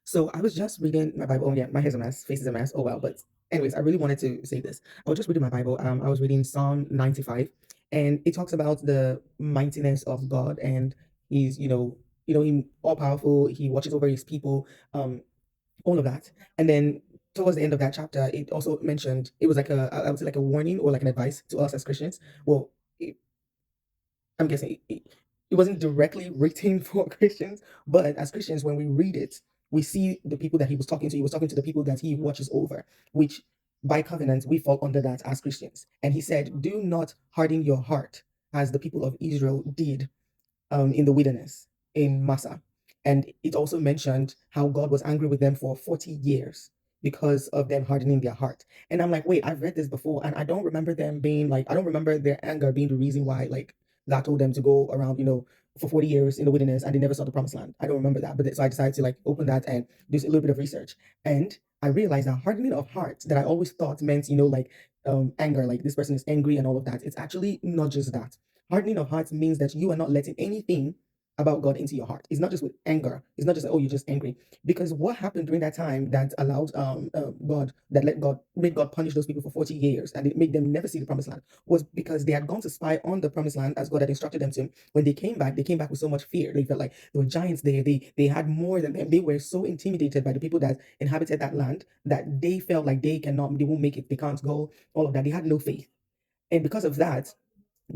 So I was just reading my Bible. Oh yeah, my hair's a mess, face is a mess. Oh well, but anyways, I really wanted to say this. I was just reading my Bible. I was reading Psalm 95, and it talks about the mightiness of God, and He's he all powerful. He watches over His people, all of that. And then towards the end of that chapter, it also mentioned it was like I would say like a warning or like an advice to us as Christians. Well, I'm guessing it wasn't directly written for Christians, but as Christians, when we read it, we see the people that he was talking to. He was talking to the people that he watches over, which by covenant we fall under that as Christians. And he said, "Do not harden your heart as the people of Israel did in the wilderness in Massa." And it also mentioned how God was angry with them for 40 years because of them hardening their heart. And I'm like, wait, I've read this before, and I don't remember them being like, I don't remember their anger being the reason why, like, God told them to go around, for 40 years in the wilderness and they never saw the promised land. I don't remember that. So I decided to like open that and do a little bit of research. And I realized that hardening of heart that I always thought meant, like anger, like this person is angry and all of that. It's actually not just that. Hardening of heart means that you are not letting anything about God into your heart. It's not just with anger. It's not just like, oh, you're just angry. Because what happened during that time that allowed God, that let God, made God punish those people for 40 years and it made them never see the promised land was because they had gone to spy on the promised land as God had instructed them to. When they came back with so much fear. They felt like there were giants there. They had more than them. They were so intimidated by the people that inhabited that land that they felt like they won't make it, they can't go, all of that. They had no faith. And because of that,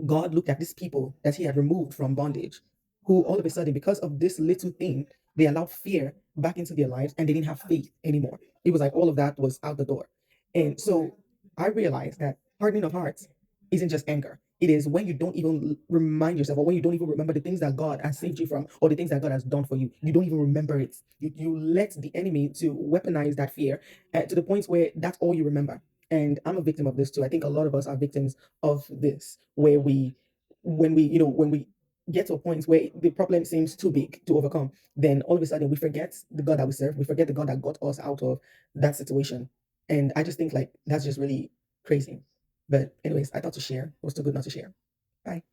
God looked at these people that he had removed from bondage, who all of a sudden, because of this little thing, they allowed fear back into their lives and they didn't have faith anymore. It was like all of that was out the door. And so I realized that hardening of hearts isn't just anger. It is when you don't even remind yourself, or when you don't even remember the things that God has saved you from, or the things that God has done for you. You don't even remember it. You let the enemy to weaponize that fear to the point where that's all you remember. And I'm a victim of this too. I think a lot of us are victims of this, where when we get to a point where the problem seems too big to overcome, then all of a sudden we forget the God that we serve. We forget the God that got us out of that situation. And I just think like that's just really crazy. But anyways, I thought to share. It was too good not to share. Bye.